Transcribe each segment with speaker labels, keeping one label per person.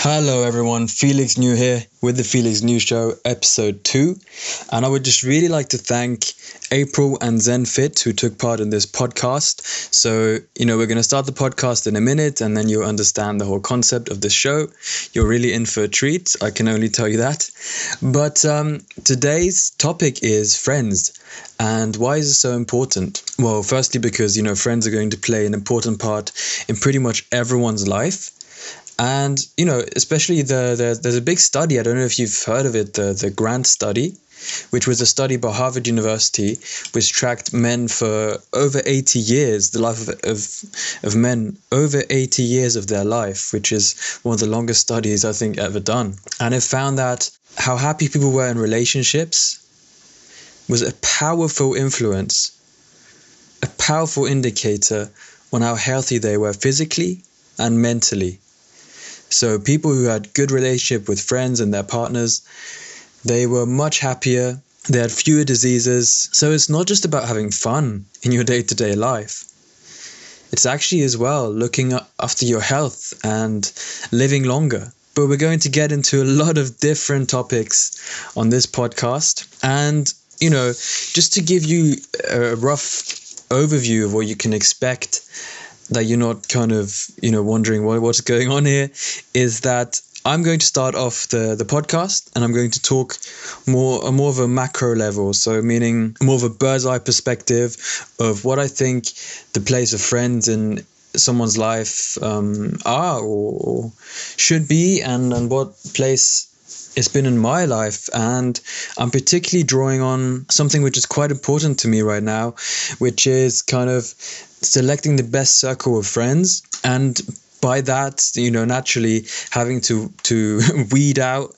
Speaker 1: Hello everyone, Felix New here with the Felix New Show episode 2, and I would just really like to thank April and Zenfit who took part in this podcast. So, we're going to start the podcast in a minute and then you'll understand the whole concept of this show. You're really in for a treat, I can only tell you that. But today's topic is friends. And why is it so important? Well, firstly because, friends are going to play an important part in pretty much everyone's life. And, especially there's a big study, I don't know if you've heard of it, the Grant study, which was a study by Harvard University, which tracked men for over 80 years, the life of men, over 80 years of their life, which is one of the longest studies I think ever done. And it found that how happy people were in relationships was a powerful influence, a powerful indicator on how healthy they were physically and mentally. So people who had good relationship with friends and their partners, they were much happier, they had fewer diseases. So it's not just about having fun in your day-to-day life. It's actually as well looking after your health and living longer. But we're going to get into a lot of different topics on this podcast. And, just to give you a rough overview of what you can expect, that you're not kind of, wondering what's going on here, is that I'm going to start off the podcast and I'm going to talk more of a macro level. So meaning more of a bird's eye perspective of what I think the place of friends in someone's life are or should be and what place it's been in my life. And I'm particularly drawing on something which is quite important to me right now, which is kind of selecting the best circle of friends. And by that, naturally having to weed out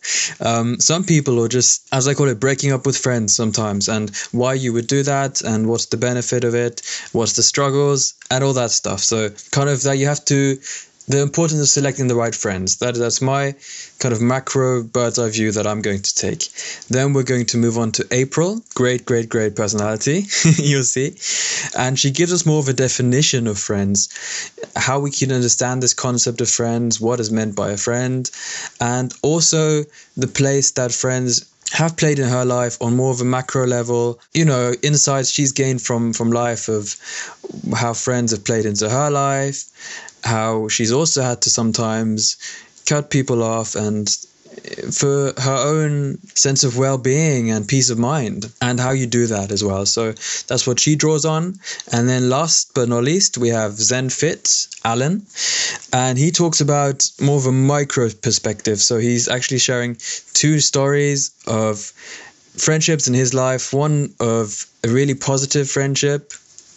Speaker 1: some people, or just, as I call it, breaking up with friends sometimes, and why you would do that and what's the benefit of it, what's the struggles and all that stuff. So kind of that you have to, the importance of selecting the right friends. That's my kind of macro bird's eye view that I'm going to take. Then we're going to move on to April. Great personality, you'll see. And she gives us more of a definition of friends, how we can understand this concept of friends, what is meant by a friend, and also the place that friends have played in her life on more of a macro level, insights she's gained from life of how friends have played into her life, how she's also had to sometimes cut people off and for her own sense of well-being and peace of mind, and how you do that as well. So that's what she draws on. And then last but not least, we have Zenfit, Alan, and he talks about more of a micro perspective. So he's actually sharing 2 stories of friendships in his life, one of a really positive friendship,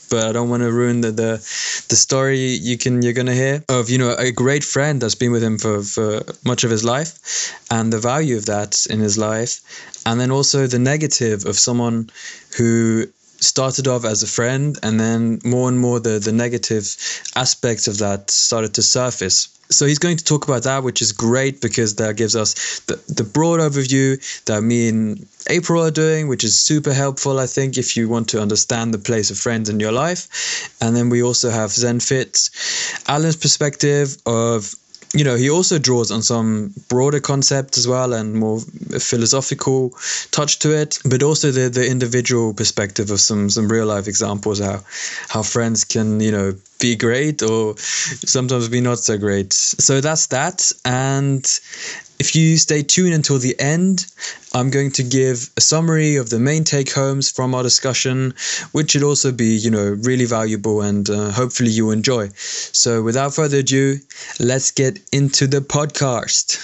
Speaker 1: but I don't want to ruin the story you're going to hear of, a great friend that's been with him for much of his life and the value of that in his life. And then also the negative of someone who started off as a friend and then more and more the negative aspects of that started to surface. So he's going to talk about that, which is great because that gives us the broad overview that me and April are doing, which is super helpful, I think, if you want to understand the place of friends in your life. And then we also have Zenfit, Alan's perspective of, he also draws on some broader concepts as well and more philosophical touch to it, but also the individual perspective of some real life examples, how friends can, be great or sometimes be not so great. So that's that. And if you stay tuned until the end, I'm going to give a summary of the main take-homes from our discussion, which should also be, really valuable and hopefully you enjoy. So without further ado, let's get into the podcast.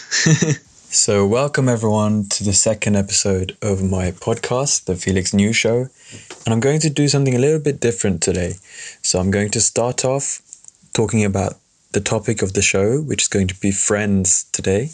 Speaker 1: So welcome everyone to the second episode of my podcast, The Felix New Show. And I'm going to do something a little bit different today. So I'm going to start off talking about the topic of the show, which is going to be friends today.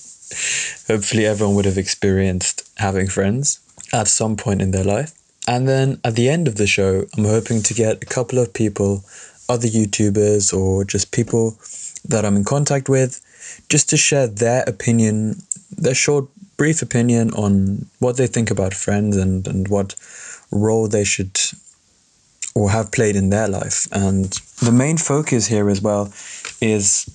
Speaker 1: Hopefully everyone would have experienced having friends at some point in their life. And then at the end of the show, I'm hoping to get a couple of people, other YouTubers or just people that I'm in contact with, just to share their opinion, their short, brief opinion on what they think about friends and what role they should or have played in their life. And the main focus here as well is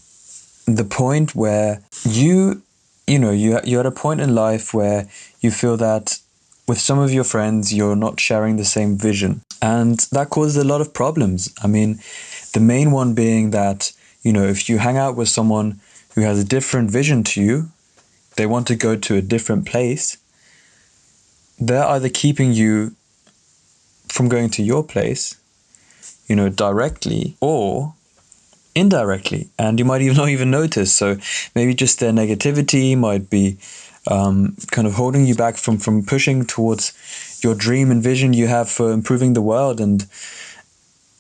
Speaker 1: the point where you you're at a point in life where you feel that with some of your friends, you're not sharing the same vision. And that causes a lot of problems. I mean, the main one being that, if you hang out with someone who has a different vision to you, they want to go to a different place, they're either keeping you from going to your place, directly or indirectly. And you might even not even notice. So maybe just their negativity might be kind of holding you back from pushing towards your dream and vision you have for improving the world, and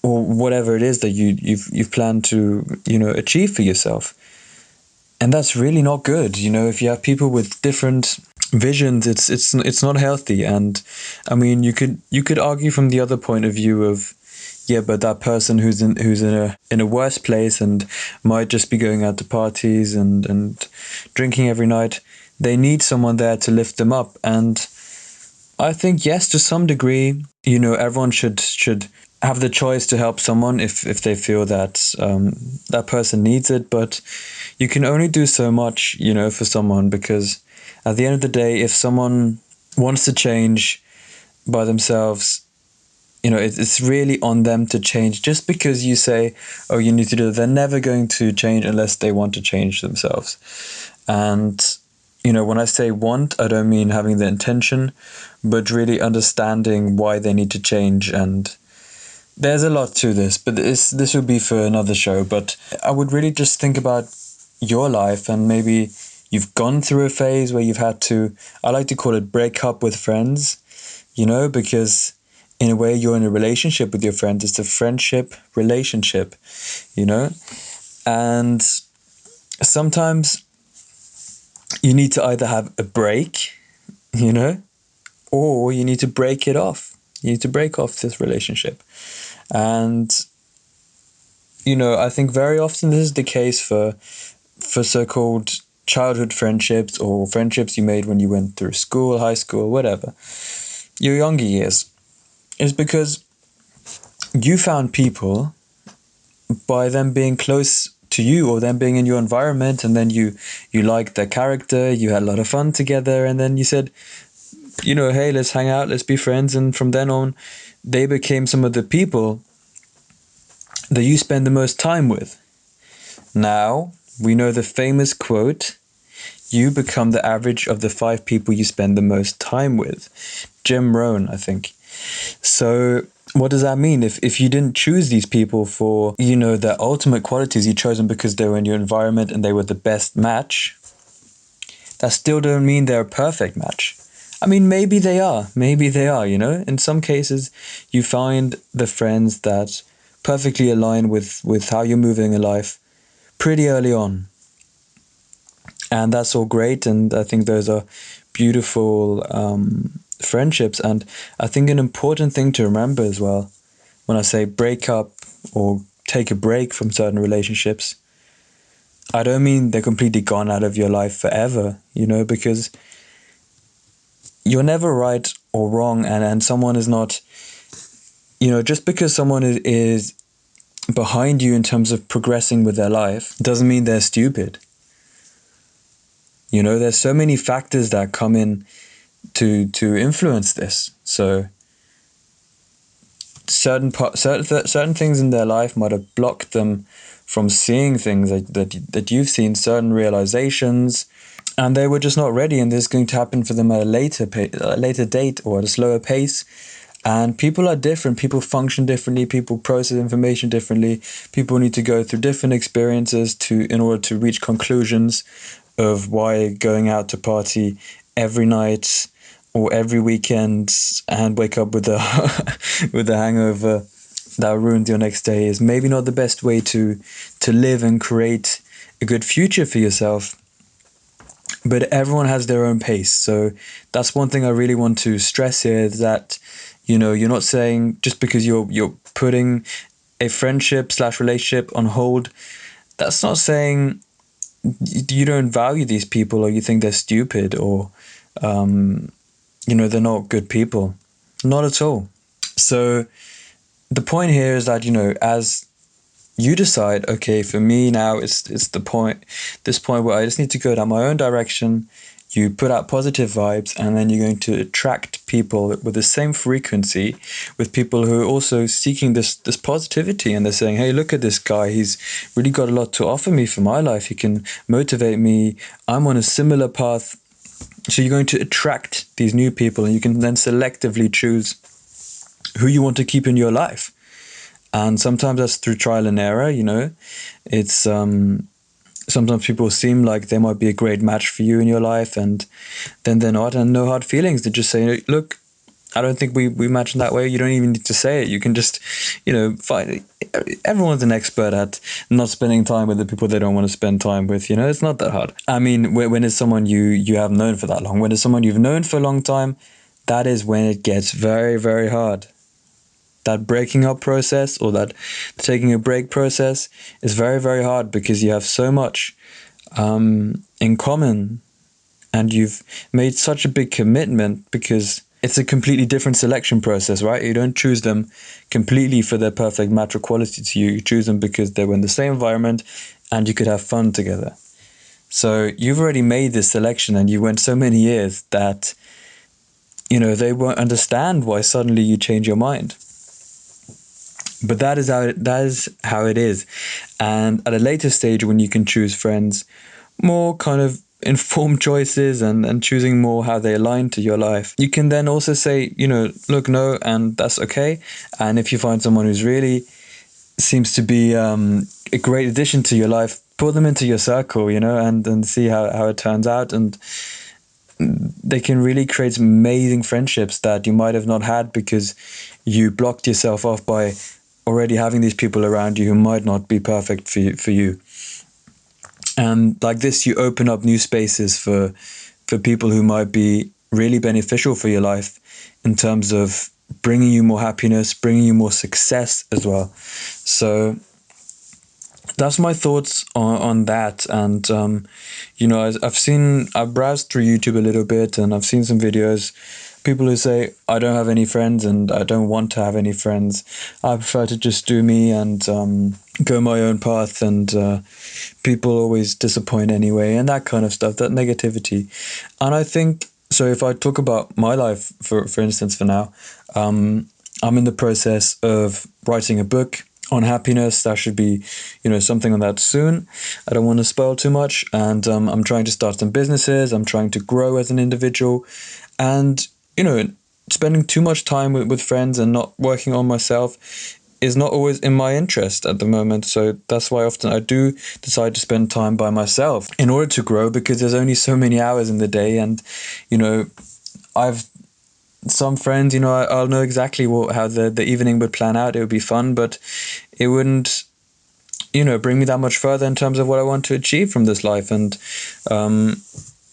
Speaker 1: or whatever it is that you've planned to achieve for yourself. And that's really not good. If you have people with different visions, it's not healthy. And I mean, you could argue from the other point of view of, yeah, but that person who's in a worse place and might just be going out to parties and drinking every night, they need someone there to lift them up. And I think, yes, to some degree, everyone should have the choice to help someone if they feel that that person needs it. But you can only do so much, for someone, because at the end of the day, if someone wants to change by themselves, it's really on them to change. Just because you say, oh, you need to do it, they're never going to change unless they want to change themselves. And, when I say want, I don't mean having the intention, but really understanding why they need to change. And there's a lot to this, but this would be for another show. But I would really just think about your life, and maybe you've gone through a phase where you've had to, I like to call it, break up with friends, because in a way you're in a relationship with your friends. It's a friendship relationship, and sometimes you need to either have a break, or you need to break it off. You need to break off this relationship. And, I think very often this is the case for so-called childhood friendships, or friendships you made when you went through school, high school, whatever, your younger years, is because you found people by them being close to you, or them being in your environment, and then you liked their character, you had a lot of fun together, and then you said, hey, let's hang out, let's be friends. And from then on, they became some of the people that you spend the most time with. Now, we know the famous quote, you become the average of the 5 people you spend the most time with. Jim Rohn, I think. So what does that mean? If you didn't choose these people for, their ultimate qualities, you chose them because they were in your environment and they were the best match, that still don't mean they're a perfect match. I mean, maybe they are, In some cases, you find the friends that perfectly align with how you're moving in life pretty early on. And that's all great. And I think those are beautiful friendships. And I think an important thing to remember as well, when I say break up or take a break from certain relationships, I don't mean they're completely gone out of your life forever, because you're never right or wrong, and someone is not, just because someone is behind you in terms of progressing with their life doesn't mean they're stupid. There's so many factors that come in to influence this. So certain things in their life might have blocked them from seeing things that you've seen, certain realizations, and they were just not ready, and this is going to happen for them at a later date or at a slower pace. And people are different. People function differently. People process information differently. People need to go through different experiences in order to reach conclusions of why going out to party every night or every weekend and wake up with a with a hangover that ruins your next day is maybe not the best way to live and create a good future for yourself. But everyone has their own pace. So that's one thing I really want to stress here, is that, you're not saying just because you're putting a friendship/relationship on hold, that's not saying you don't value these people, or you think they're stupid, or, they're not good people. Not at all. So the point here is that, as you decide, okay, for me now, it's this point where I just need to go down my own direction. You put out positive vibes, and then you're going to attract people with the same frequency, with people who are also seeking this positivity, and they're saying, hey, look at this guy, he's really got a lot to offer me for my life, he can motivate me, I'm on a similar path. So you're going to attract these new people, and you can then selectively choose who you want to keep in your life. And sometimes that's through trial and error, it's sometimes people seem like they might be a great match for you in your life, and then they're not, and no hard feelings. They just say, look, I don't think we match in that way. You don't even need to say it. You can just, find. Everyone's an expert at not spending time with the people they don't want to spend time with. It's not that hard. I mean, when it's someone you have known for that long, when it's someone you've known for a long time, that is when it gets very, very hard. That breaking up process, or that taking a break process, is very, very hard, because you have so much in common, and you've made such a big commitment, because it's a completely different selection process, right? You don't choose them completely for their perfect match or quality to you. You choose them because they were in the same environment and you could have fun together. So you've already made this selection, and you went so many years that, they won't understand why suddenly you change your mind. But that is how it is. And at a later stage, when you can choose friends, more kind of informed choices, and choosing more how they align to your life, you can then also say, look, no, and that's okay. And if you find someone who's really seems to be a great addition to your life, pull them into your circle, and see how it turns out. And they can really create some amazing friendships that you might have not had, because you blocked yourself off by already having these people around you who might not be perfect for you. And like this, you open up new spaces for people who might be really beneficial for your life, in terms of bringing you more happiness, bringing you more success as well. So that's my thoughts on that. And I've browsed through YouTube a little bit, and I've seen some videos, people who say, I don't have any friends and I don't want to have any friends. I prefer to just do me and go my own path, and people always disappoint anyway, and that kind of stuff, that negativity. And I think, so if I talk about my life, for instance, for now, I'm in the process of writing a book on happiness. That should be, something on that soon. I don't want to spoil too much. And I'm trying to start some businesses. I'm trying to grow as an individual. And, spending too much time with friends and not working on myself is not always in my interest at the moment. So that's why often I do decide to spend time by myself in order to grow, because there's only so many hours in the day. And, I've some friends, I'll know exactly how the evening would plan out. It would be fun, but it wouldn't, bring me that much further in terms of what I want to achieve from this life. And,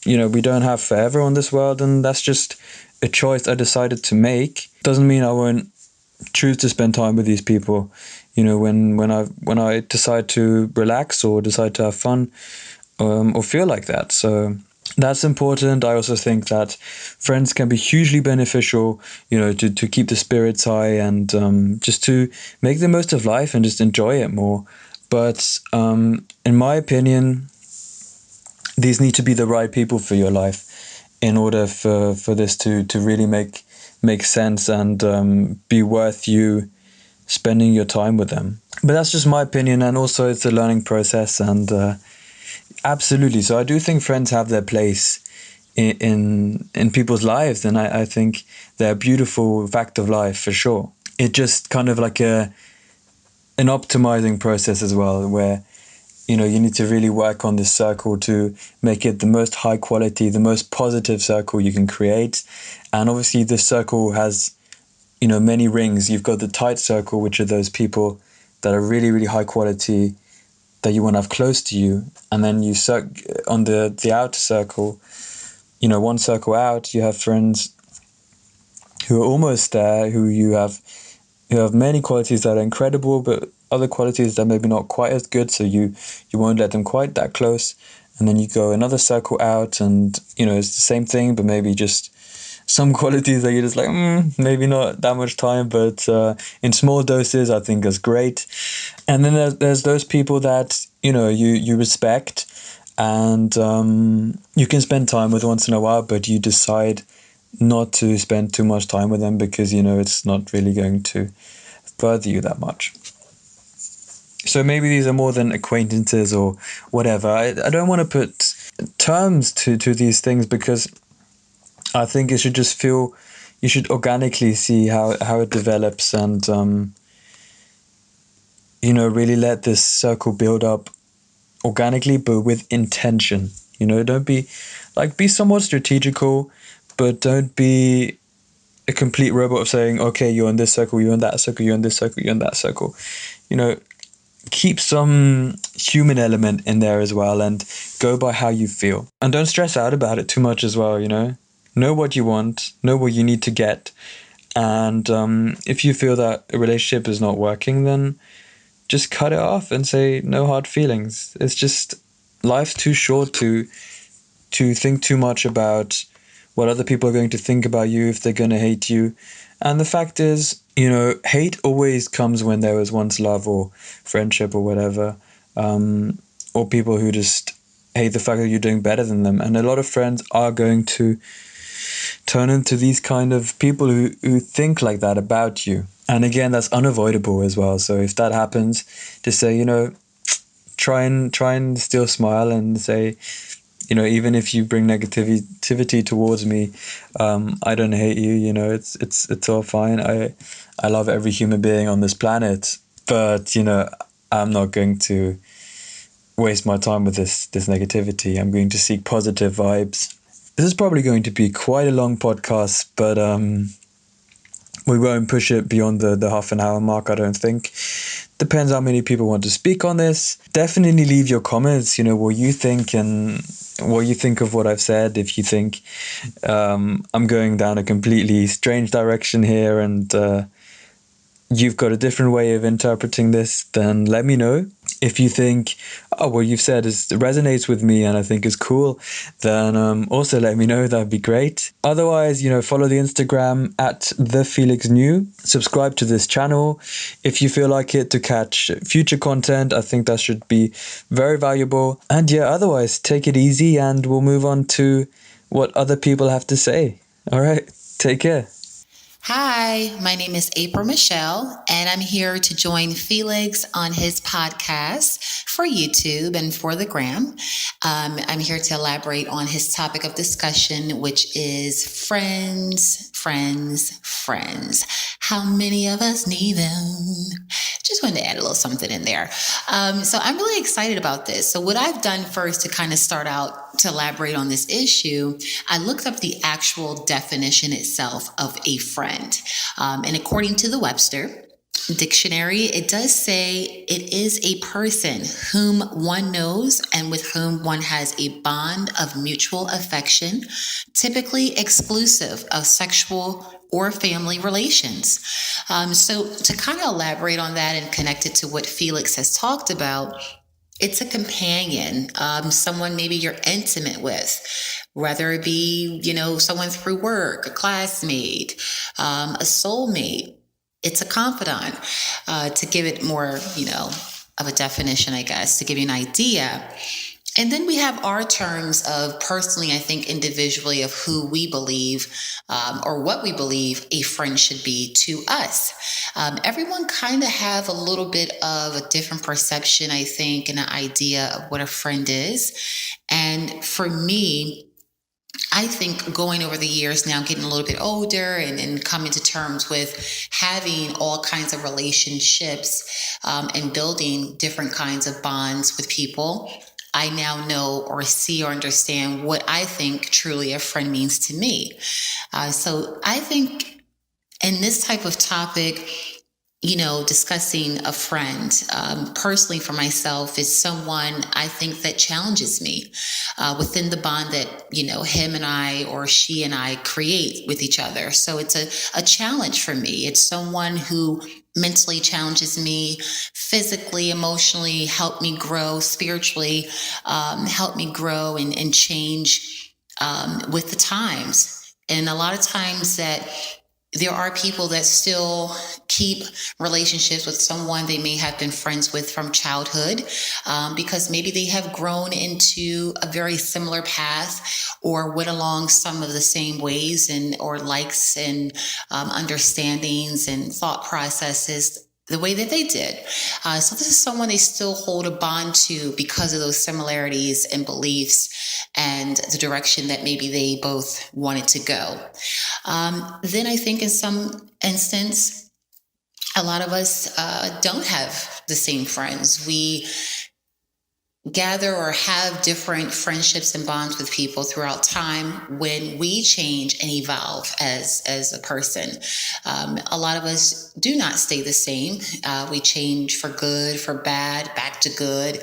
Speaker 1: we don't have forever on this world, and that's just a choice I decided to make. Doesn't mean I won't choose to spend time with these people, when I decide to relax or decide to have fun, or feel like that. So that's important. I also think that friends can be hugely beneficial, to keep the spirits high, and just to make the most of life and just enjoy it more. But in my opinion, these need to be the right people for your life in order for this to really make sense and be worth you spending your time with them. But that's just my opinion, and also it's a learning process. And absolutely, so I do think friends have their place in people's lives, and I think they're a beautiful fact of life for sure. It's just kind of like an optimizing process as well, where you need to really work on this circle to make it the most high quality, the most positive circle you can create. And obviously this circle has, many rings. You've got the tight circle, which are those people that are really, really high quality, that you want to have close to you. And then you on the outer circle, one circle out, you have friends who are almost there, who have many qualities that are incredible, but other qualities that maybe not quite as good, so you won't let them quite that close. And then you go another circle out, and it's the same thing, but maybe just some qualities that you're just like, maybe not that much time, but in small doses I think is great. And then there's those people that, you respect, and you can spend time with once in a while, but you decide not to spend too much time with them because, it's not really going to further you that much. So maybe these are more than acquaintances or whatever. I don't want to put terms to these things because I think you should organically see how it develops, and really let this circle build up organically, but with intention. Don't be somewhat strategical, but don't be a complete robot of saying, okay, you're in this circle, you're in that circle, you're in this circle, you're in that circle. Keep some human element in there as well, and go by how you feel. And don't stress out about it too much as well, Know what you want, know what you need to get. And if you feel that a relationship is not working, then just cut it off and say no hard feelings. It's just, life's too short to think too much about what other people are going to think about you, if they're going to hate you. And the fact is, hate always comes when there was once love or friendship or whatever, or people who just hate the fact that you're doing better than them. And a lot of friends are going to turn into these kind of people who think like that about you. And again, that's unavoidable as well. So if that happens, just say, try and still smile and say, even if you bring negativity towards me, I don't hate you. It's all fine. I love every human being on this planet, but I'm not going to waste my time with this negativity. I'm going to seek positive vibes. This is probably going to be quite a long podcast, but we won't push it beyond the half an hour mark, I don't think. Depends how many people want to speak on this. Definitely leave your comments, what you think and what you think of what I've said. If you think I'm going down a completely strange direction here and you've got a different way of interpreting this, then let me know. If you think, what you've said resonates with me and I think is cool, then also let me know. That'd be great. Otherwise, follow the Instagram at the Felix New. Subscribe to this channel if you feel like it, to catch future content. I think that should be very valuable. And otherwise, take it easy and we'll move on to what other people have to say. All right, take care.
Speaker 2: Hi, my name is April Michelle, and I'm here to join Felix on his podcast for YouTube and for the gram. I'm here to elaborate on his topic of discussion, which is friends, friends, friends. How many of us need them? Just wanted to add a little something in there. So I'm really excited about this. So what I've done first to kind of start out to elaborate on this issue, I looked up the actual definition itself of a friend. And according to the Webster Dictionary, it does say it is a person whom one knows and with whom one has a bond of mutual affection, typically exclusive of sexual or family relations. So to kind of elaborate on that and connect it to what Felix has talked about, it's a companion, someone maybe you're intimate with, whether it be, someone through work, a classmate, a soulmate. It's a confidant, to give it more, of a definition, I guess, to give you an idea. And then we have our terms of personally, I think individually, of who we believe or what we believe a friend should be to us. Everyone kind of have a little bit of a different perception, I think, and an idea of what a friend is. And for me, I think going over the years now, getting a little bit older and coming to terms with having all kinds of relationships and building different kinds of bonds with people, I now know or see or understand what I think truly a friend means to me. So I think in this type of topic, discussing a friend, personally for myself, is someone I think that challenges me within the bond that, him and I or she and I create with each other. So it's a challenge for me. It's someone who mentally challenges me, physically, emotionally, help me grow, spiritually, help me grow and change with the times. And a lot of times that there are people that still keep relationships with someone they may have been friends with from childhood, because maybe they have grown into a very similar path or went along some of the same ways and or likes and understandings and thought processes the way that they did. So this is someone they still hold a bond to because of those similarities and beliefs and the direction that maybe they both wanted to go. Then I think in some instance, a lot of us don't have the same friends. We gather or have different friendships and bonds with people throughout time when we change and evolve as a person. A lot of us do not stay the same. We change for good, for bad, back to good.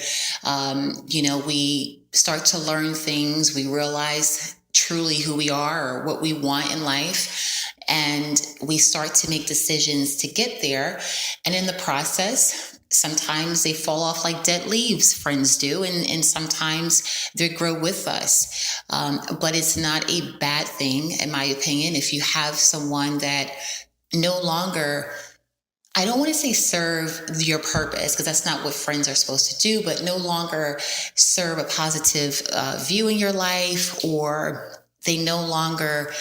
Speaker 2: We start to learn things. We realize truly who we are or what we want in life. And we start to make decisions to get there. And in the process, sometimes they fall off like dead leaves, friends do, and sometimes they grow with us. But it's not a bad thing, in my opinion, if you have someone that no longer, I don't want to say serve your purpose, because that's not what friends are supposed to do, but no longer serve a positive view in your life, or they no longer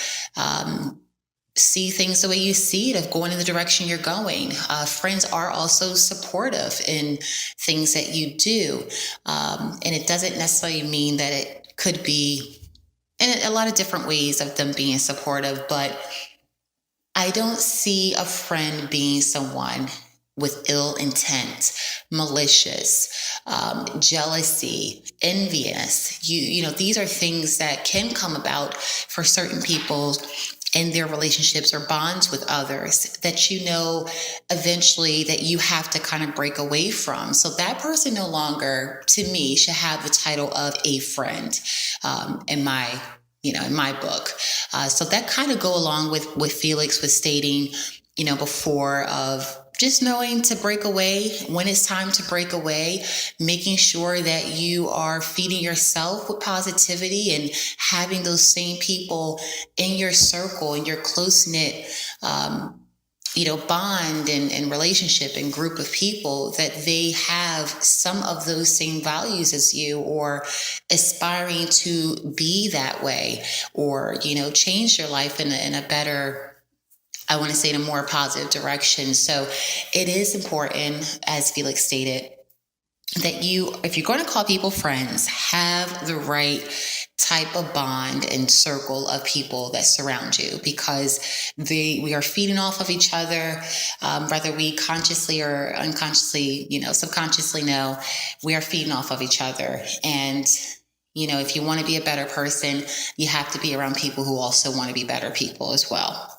Speaker 2: see things the way you see it, of going in the direction you're going. Friends are also supportive in things that you do. And it doesn't necessarily mean that it could be in a lot of different ways of them being supportive, but I don't see a friend being someone with ill intent, malicious, jealousy, envious. These are things that can come about for certain people in their relationships or bonds with others that eventually that you have to kind of break away from. So that person no longer, to me, should have the title of a friend in my book. So that kind of go along with Felix was stating, before, of just knowing to break away when it's time to break away, making sure that you are feeding yourself with positivity and having those same people in your circle, in your close-knit, bond and relationship and group of people, that they have some of those same values as you, or aspiring to be that way, or, change your life in a better, I want to say, in a more positive direction. So it is important, as Felix stated, that if you're going to call people friends, have the right type of bond and circle of people that surround you, because we are feeding off of each other, whether we consciously or unconsciously, subconsciously know, we are feeding off of each other. And if you want to be a better person, you have to be around people who also want to be better people as well.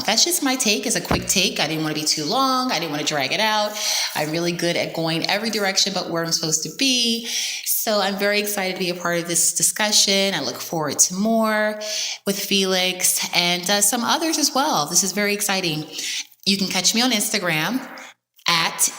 Speaker 2: That's just my take. As a quick take. I didn't want to be too long. I didn't want to drag it out. I'm really good at going every direction but where I'm supposed to be. So I'm very excited to be a part of this discussion. I look forward to more with Felix and some others as well. This is very exciting. You can catch me on Instagram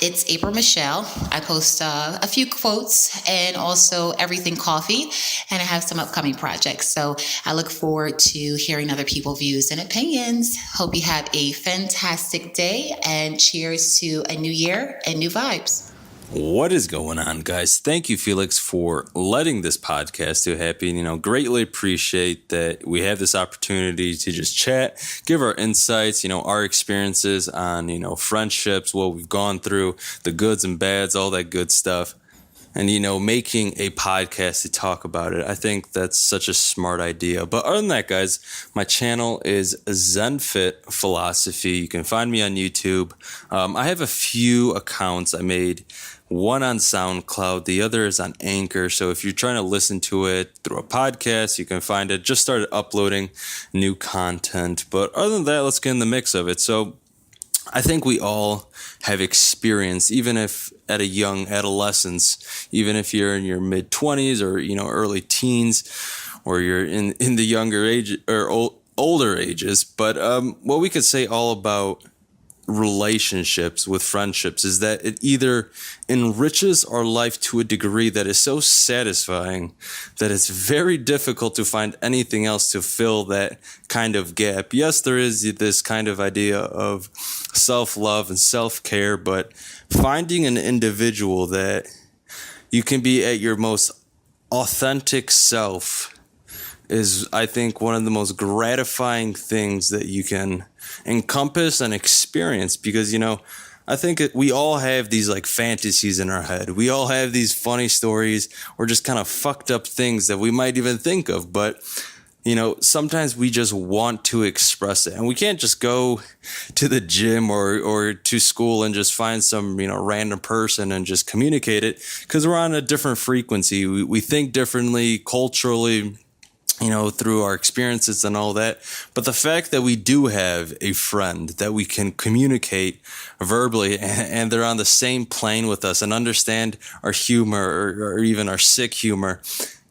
Speaker 2: it's April Michelle. I post a few quotes and also everything coffee, and I have some upcoming projects. So I look forward to hearing other people's views and opinions. Hope you have a fantastic day, and cheers to a new year and new vibes.
Speaker 3: What is going on, guys? Thank you, Felix, for letting this podcast to happen. Greatly appreciate that we have this opportunity to just chat, give our insights, our experiences on, friendships, what we've gone through, the goods and bads, all that good stuff. And, making a podcast to talk about it. I think that's such a smart idea. But other than that, guys, my channel is Zenfit Philosophy. You can find me on YouTube. I have a few accounts I made. One on SoundCloud, the other is on Anchor. So if you're trying to listen to it through a podcast, you can find it. Just started uploading new content. But other than that, let's get in the mix of it. So I think we all have experienced, even if at a young adolescence, even if you're in your mid-20s or, early teens, or you're in the younger age or older ages. But what we could say all about relationships, with friendships, is that it either enriches our life to a degree that is so satisfying that it's very difficult to find anything else to fill that kind of gap. Yes, there is this kind of idea of self-love and self-care, but finding an individual that you can be at your most authentic self is, I think, one of the most gratifying things that you can encompass and experience, because, you know, I think we all have these like fantasies in our head. We all have these funny stories or just kind of fucked up things that we might even think of. But, you know, sometimes we just want to express it, and we can't just go to the gym or to school and just find some, you know, random person and just communicate it, because we're on a different frequency. We think differently culturally, you know, through our experiences and all that. But the fact that we do have a friend that we can communicate verbally, and they're on the same plane with us and understand our humor or even our sick humor,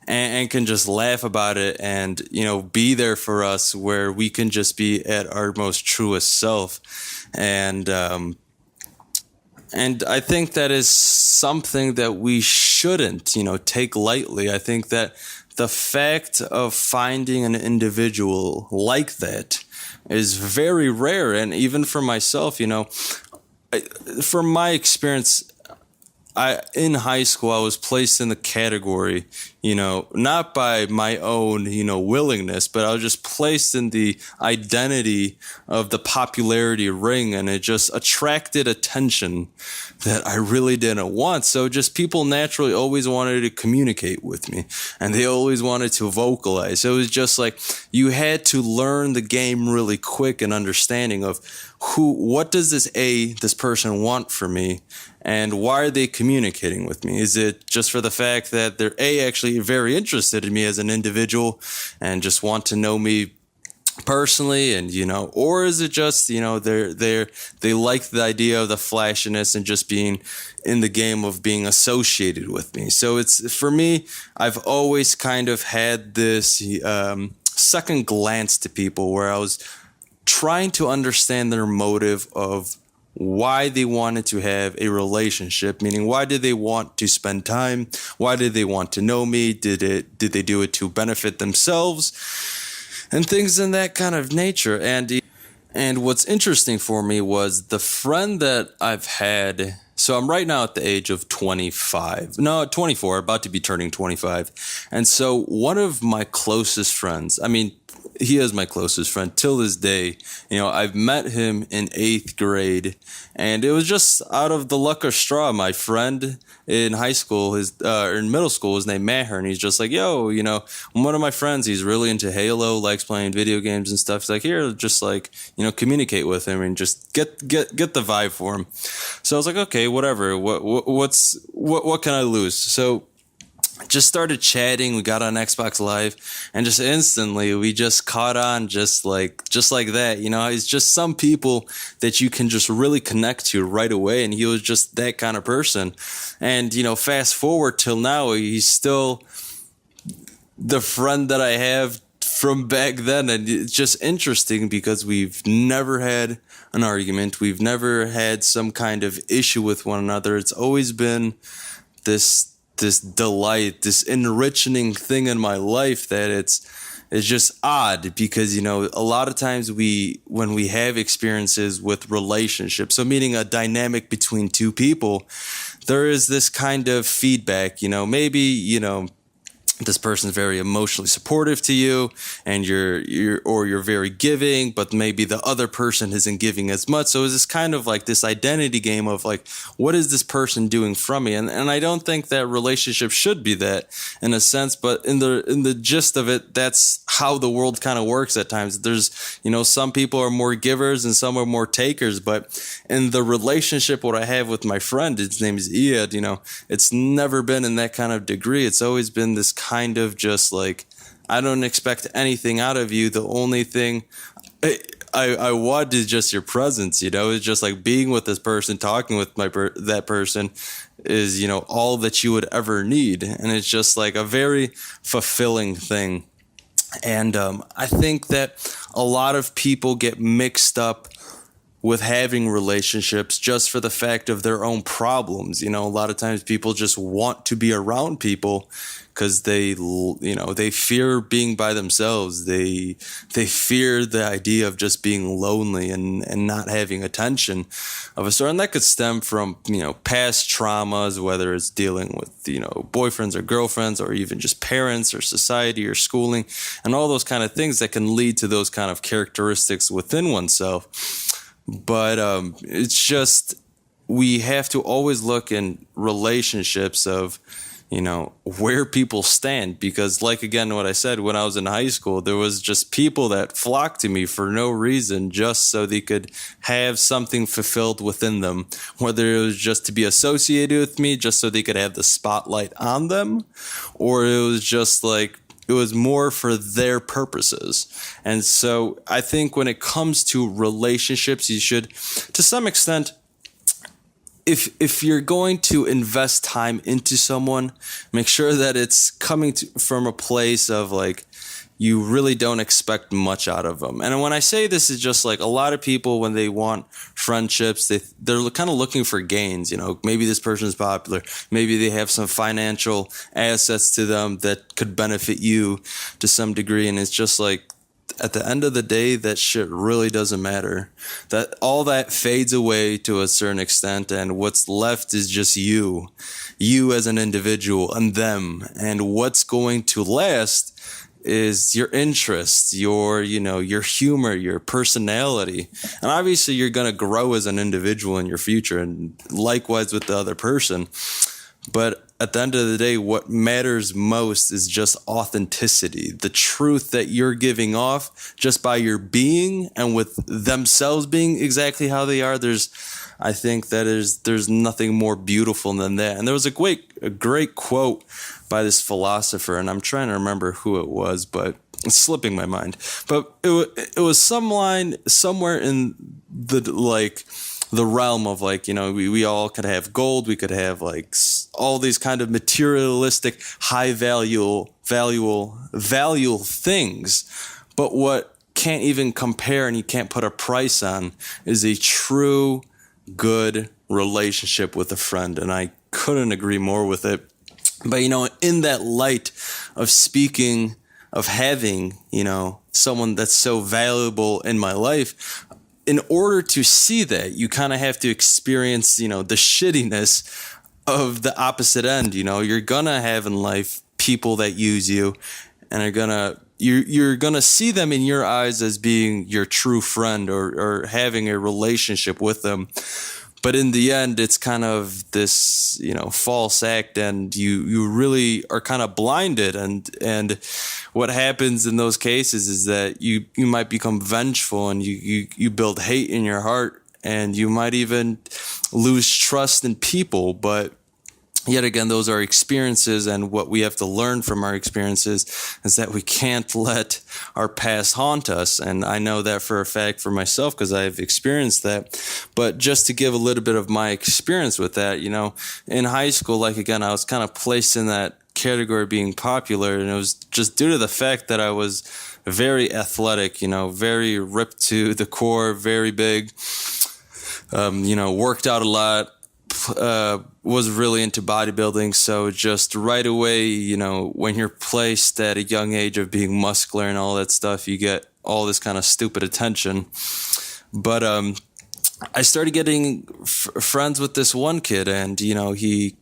Speaker 3: and can just laugh about it and, you know, be there for us where we can just be at our most truest self. And I think that is something that we shouldn't, you know, take lightly. I think that the fact of finding an individual like that is very rare. And even for myself, you know, from my experience, in high school, I was placed in the category, you know, not by my own, you know, willingness, but I was just placed in the identity of the popularity ring, and it just attracted attention that I really didn't want. So just people naturally always wanted to communicate with me, and they always wanted to vocalize. So it was just like you had to learn the game really quick and understanding of what does this person want from me, and why are they communicating with me? Is it just for the fact that they're actually very interested in me as an individual and just want to know me personally, and, you know, or is it just, you know, they like the idea of the flashiness and just being in the game of being associated with me? So it's, for me, I've always kind of had this second glance to people where I was trying to understand their motive of why they wanted to have a relationship, meaning why did they want to spend time? Why did they want to know me? Did they do it to benefit themselves? And things in that kind of nature. And what's interesting for me was the friend that I've had. So I'm right now at the age of 24, about to be turning 25. And so one of my closest friends, I mean, he is my closest friend till this day. You know, I've met him in 8th grade, and it was just out of the luck of straw. My friend in high school, in middle school, was named Maher, and he's just like, yo, you know, one of my friends, he's really into Halo, likes playing video games and stuff. He's like, here, just like, you know, communicate with him and just get the vibe for him. So I was like, okay, whatever. What can I lose? So just started chatting. We got on Xbox Live, and just instantly we just caught on just like that. You know, it's just some people that you can just really connect to right away, and he was just that kind of person. And, you know, fast forward till now, he's still the friend that I have from back then. And it's just interesting because we've never had an argument. We've never had some kind of issue with one another. It's always been this delight, this enriching thing in my life that it's just odd, because, you know, a lot of times when we have experiences with relationships, so meaning a dynamic between two people, there is this kind of feedback, you know, maybe, you know, this person's very emotionally supportive to you, and you're very giving, but maybe the other person isn't giving as much. So it's this kind of like this identity game of like, what is this person doing from me? And I don't think that relationship should be that in a sense, but in the gist of it, that's how the world kind of works at times. There's, you know, some people are more givers and some are more takers, but in the relationship, what I have with my friend, his name is Iyad, you know, it's never been in that kind of degree. It's always been this kind of just like, I don't expect anything out of you. The only thing I want is just your presence, you know. It's just like being with this person, talking with that person is, you know, all that you would ever need. And it's just like a very fulfilling thing. And I think that a lot of people get mixed up with having relationships just for the fact of their own problems. A lot of times people just want to be around people because they fear being by themselves. They fear the idea of just being lonely and not having attention of a sort. And that could stem from, past traumas, whether it's dealing with, boyfriends or girlfriends, or even just parents or society or schooling, and all those kind of things that can lead to those kind of characteristics within oneself. But it's just, we have to always look in relationships of, where people stand. Because again, what I said, when I was in high school, there was just people that flocked to me for no reason, just so they could have something fulfilled within them, whether it was just to be associated with me, just so they could have the spotlight on them, or it was just it was more for their purposes. And so I think when it comes to relationships, you should, to some extent, if you're going to invest time into someone, make sure that it's coming from a place of you really don't expect much out of them. And when I say this, is just a lot of people, when they want friendships, they're kind of looking for gains. Maybe this person is popular, maybe they have some financial assets to them that could benefit you to some degree. And it's just at the end of the day, that shit really doesn't matter. That all that fades away to a certain extent, and what's left is just you as an individual, and them. And what's going to last is your interests, your humor, your personality. And obviously you're going to grow as an individual in your future, and likewise with the other person. But at the end of the day, what matters most is just authenticity, the truth that you're giving off just by your being, and with themselves being exactly how they are. I think there's nothing more beautiful than that. And there was a great quote by this philosopher, and I'm trying to remember who it was, but it's slipping my mind. But it was some line somewhere in the realm of we all could have gold, we could have all these kind of materialistic, high value things, but what can't even compare and you can't put a price on is a true good relationship with a friend. And I couldn't agree more with it. But in that light of speaking of having someone that's so valuable in my life, in order to see that, you kind of have to experience, the shittiness of the opposite end. You're going to have in life people that use you, and you're going to see them in your eyes as being your true friend, or having a relationship with them. But in the end, it's kind of this, false act, and you really are kind of blinded. And what happens in those cases is that you might become vengeful, and you build hate in your heart, and you might even lose trust in people. But yet again, those are experiences, and what we have to learn from our experiences is that we can't let our past haunt us. And I know that for a fact for myself, because I've experienced that. But just to give a little bit of my experience with that, in high school, again, I was kind of placed in that category being popular, and it was just due to the fact that I was very athletic, very ripped to the core, very big, worked out a lot, was really into bodybuilding. So just right away, when you're placed at a young age of being muscular and all that stuff, you get all this kind of stupid attention. But I started getting friends with this one kid, and he,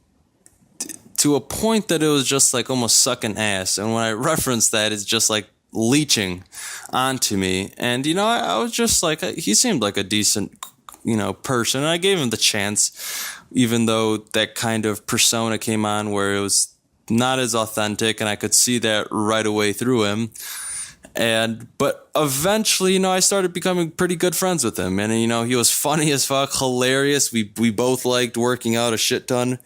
Speaker 3: to a point that it was just almost sucking ass. And when I reference that, it's just leeching onto me. And I was just he seemed like a decent person, and I gave him the chance, even though that kind of persona came on where it was not as authentic, and I could see that right away through him. But eventually, I started becoming pretty good friends with him, and he was funny as fuck, hilarious. We both liked working out a shit ton.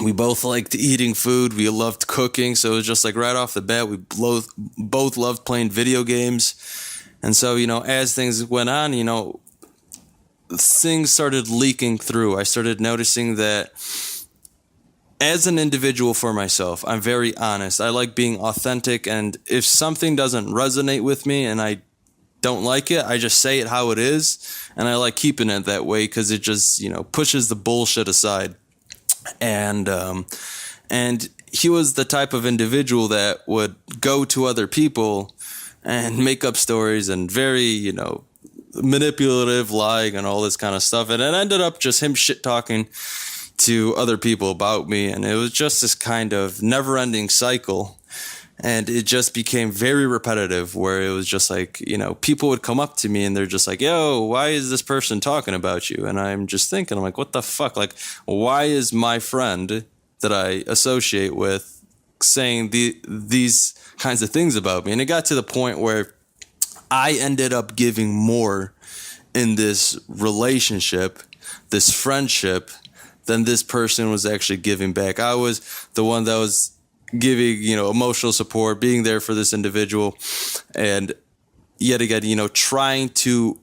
Speaker 3: We both liked eating food. We loved cooking, so it was just right off the bat, we both loved playing video games. And so, as things went on, things started leaking through. I started noticing that as an individual for myself, I'm very honest. I like being authentic, and if something doesn't resonate with me and I don't like it, I just say it how it is. And I like keeping it that way because it just, pushes the bullshit aside. And he was the type of individual that would go to other people and make up stories and very, manipulative, lying and all this kind of stuff. And it ended up just him shit talking to other people about me. And it was just this kind of never ending cycle. And it just became very repetitive where it was just like, people would come up to me and they're just like, yo, why is this person talking about you? And I'm just thinking, I'm like, what the fuck? Like, why is my friend that I associate with saying these kinds of things about me? And it got to the point where I ended up giving more in this relationship, this friendship, than this person was actually giving back. I was the one that was giving, emotional support, being there for this individual, and yet again, trying to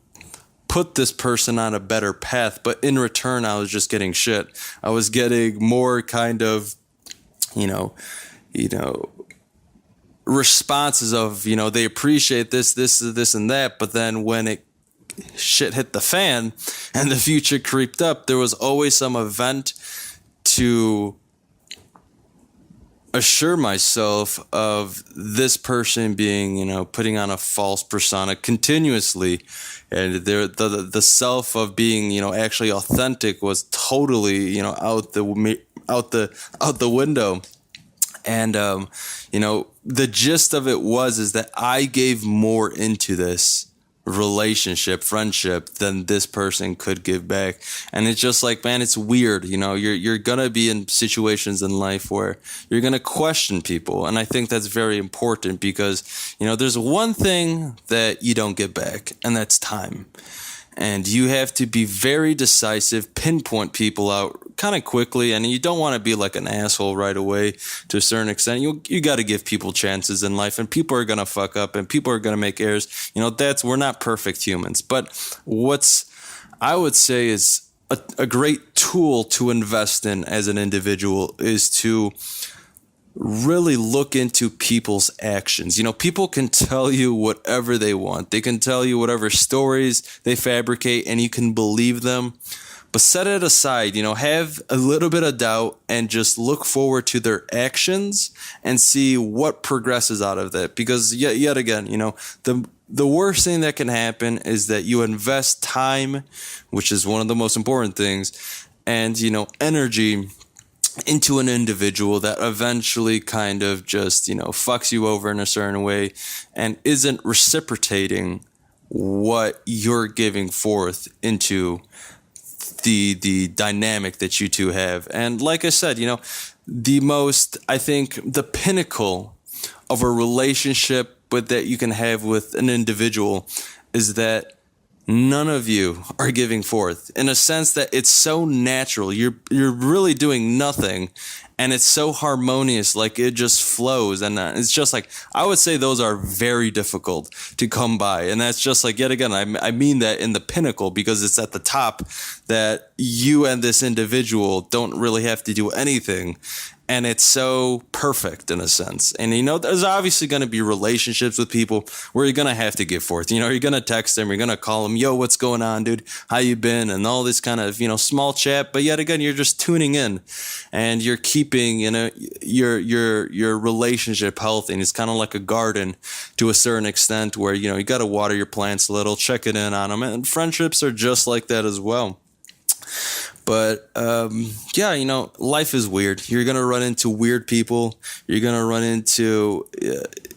Speaker 3: put this person on a better path. But in return, I was just getting shit. I was getting more kind of, responses of, they appreciate this, and that. But then when shit hit the fan and the future creeped up, there was always some event to assure myself of this person being, putting on a false persona continuously, and the self of being, actually authentic was totally, out the window. And the gist of it is that I gave more into this relationship, friendship, than this person could give back. And it's just like, man, it's weird. You're gonna be in situations in life where you're gonna question people, and I think that's very important because there's one thing that you don't get back, and that's time. And you have to be very decisive, pinpoint people out kind of quickly, and you don't want to be like an asshole right away to a certain extent. You got to give people chances in life, and people are going to fuck up, and people are going to make errors. We're not perfect humans. But I would say is a great tool to invest in as an individual is to really look into people's actions. People can tell you whatever they want. They can tell you whatever stories they fabricate, and you can believe them. But set it aside, have a little bit of doubt and just look forward to their actions and see what progresses out of that. Because yet again, the worst thing that can happen is that you invest time, which is one of the most important things, and, energy into an individual that eventually kind of just, fucks you over in a certain way and isn't reciprocating what you're giving forth into the dynamic that you two have. And like I said, I think the pinnacle of a relationship that you can have with an individual is that none of you are giving forth, in a sense that it's so natural. You're really doing nothing, and it's so harmonious, like it just flows. And it's just like, I would say those are very difficult to come by. And that's just like, yet again, I mean that in the pinnacle, because it's at the top that you and this individual don't really have to do anything. And it's so perfect in a sense. And, there's obviously going to be relationships with people where you're going to have to give forth. You're going to text them, you're going to call them, yo, what's going on, dude? How you been? And all this kind of, small chat. But yet again, you're just tuning in and you're keeping, your relationship healthy. And it's kind of like a garden to a certain extent where, you got to water your plants a little, check it in on them. And friendships are just like that as well. But, life is weird. You're going to run into weird people. You're going to run into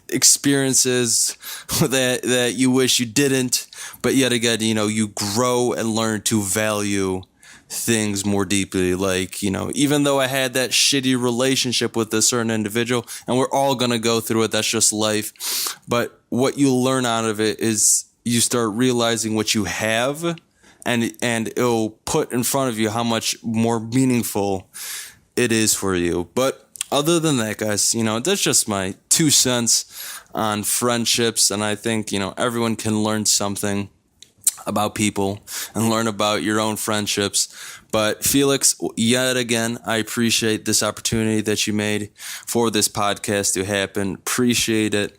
Speaker 3: experiences that you wish you didn't. But yet again, you grow and learn to value things more deeply. Like, even though I had that shitty relationship with a certain individual, and we're all going to go through it, that's just life. But what you learn out of it is you start realizing what you have, and it'll put in front of you how much more meaningful it is for you. But other than that, guys, that's just my 2 cents on friendships. And I think, everyone can learn something about people and learn about your own friendships. But Felix, yet again, I appreciate this opportunity that you made for this podcast to happen. Appreciate it.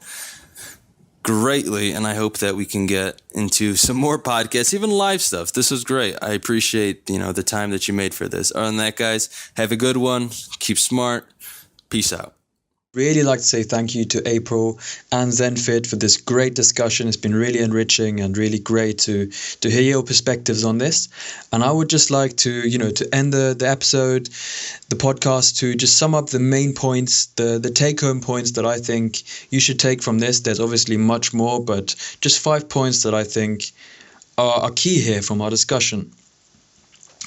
Speaker 3: greatly, and I hope that we can get into some more podcasts, even live stuff. This was great. I appreciate, the time that you made for this. Other than that, guys, have a good one. Keep smart. Peace out.
Speaker 1: Really like to say thank you to April and Zenfit for this great discussion. It's been really enriching and really great to hear your perspectives on this. And I would just like to, to end the episode, the podcast, to just sum up the main points, the take-home points that I think you should take from this. There's obviously much more, but just 5 points that I think are key here from our discussion.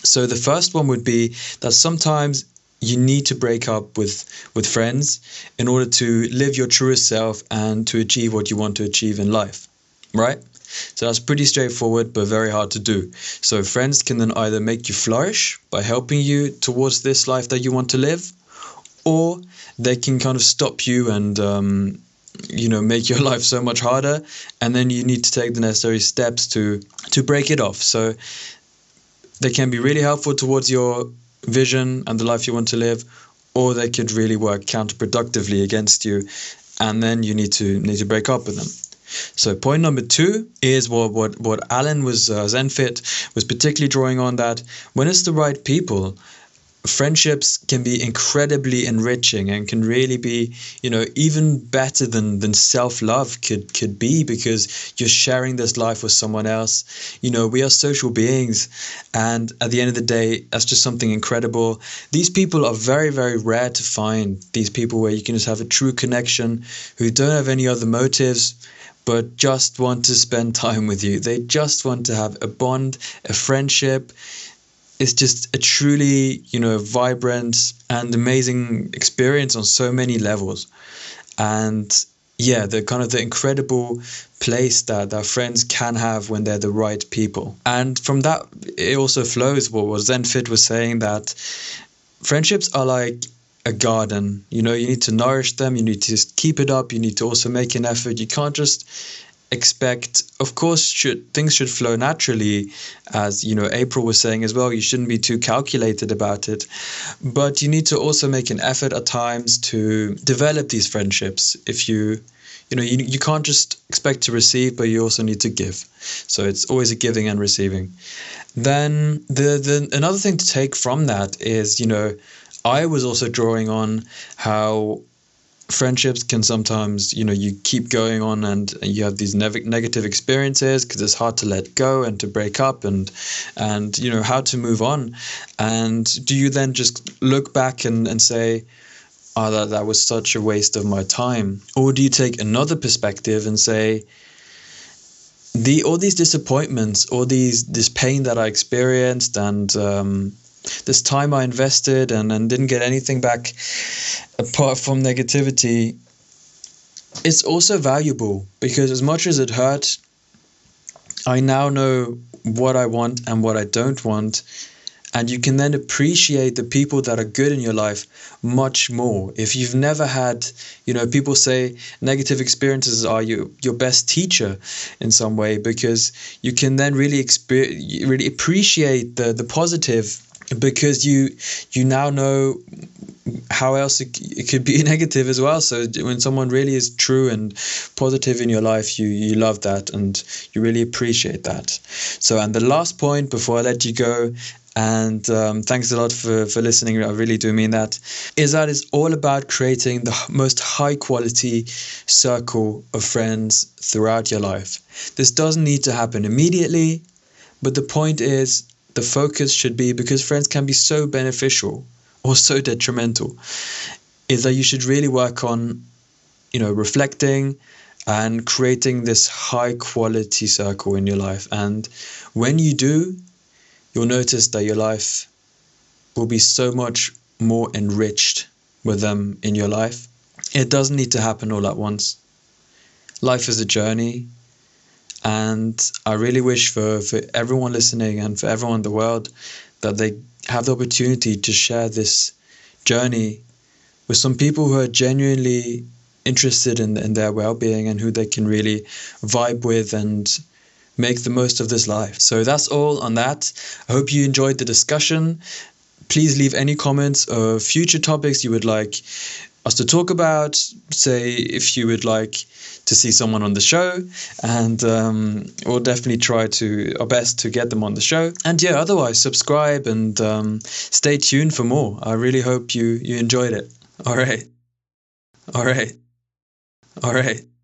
Speaker 1: So the first one would be that sometimes you need to break up with friends in order to live your truest self and to achieve what you want to achieve in life, right? So that's pretty straightforward, but very hard to do. So friends can then either make you flourish by helping you towards this life that you want to live, or they can kind of stop you and make your life so much harder, and then you need to take the necessary steps to break it off. So they can be really helpful towards your vision and the life you want to live, or they could really work counterproductively against you, and then you need to break up with them. So point number 2 is what Alan was Zenfit was particularly drawing on, that when it's the right people, friendships can be incredibly enriching and can really be, even better than self-love could be, because you're sharing this life with someone else. We are social beings, and at the end of the day, that's just something incredible. These people are very, very rare to find, these people where you can just have a true connection, who don't have any other motives, but just want to spend time with you. They just want to have a bond, a friendship. It's just a truly, vibrant and amazing experience on so many levels. And yeah, the incredible place that our friends can have when they're the right people. And from that, it also flows what Zenfit was saying, that friendships are like a garden. You need to nourish them. You need to just keep it up. You need to also make an effort. You can't just expect, of course, things should flow naturally, as April was saying as well. You shouldn't be too calculated about it, but you need to also make an effort at times to develop these friendships. If you can't just expect to receive, but you also need to give. So it's always a giving and receiving. Then the another thing to take from that is, I was also drawing on how friendships can sometimes, you keep going on and you have these negative experiences because it's hard to let go and to break up and how to move on. And do you then just look back and say, oh, that was such a waste of my time? Or do you take another perspective and say, all these disappointments, all this pain that I experienced, and this time I invested and didn't get anything back apart from negativity, it's also valuable, because as much as it hurt, I now know what I want and what I don't want. And you can then appreciate the people that are good in your life much more. If you've never had, people say negative experiences are your best teacher in some way, because you can then really appreciate the positive, because you now know how else it could be negative as well. So when someone really is true and positive in your life, you love that and you really appreciate that. So, and the last point before I let you go, and thanks a lot for listening, I really do mean that, is that it's all about creating the most high quality circle of friends throughout your life. This doesn't need to happen immediately, but the point is, the focus should be, because friends can be so beneficial or so detrimental, is that you should really work on, reflecting and creating this high quality circle in your life. And when you do, you'll notice that your life will be so much more enriched with them in your life. It doesn't need to happen all at once. Life is a journey. And I really wish for everyone listening and for everyone in the world that they have the opportunity to share this journey with some people who are genuinely interested in their well-being and who they can really vibe with and make the most of this life. So that's all on that. I hope you enjoyed the discussion. Please leave any comments or future topics you would like us to talk about. Say if you would like to see someone on the show, and we'll definitely try our best to get them on the show. And yeah, otherwise subscribe and stay tuned for more. I really hope you enjoyed it. All right.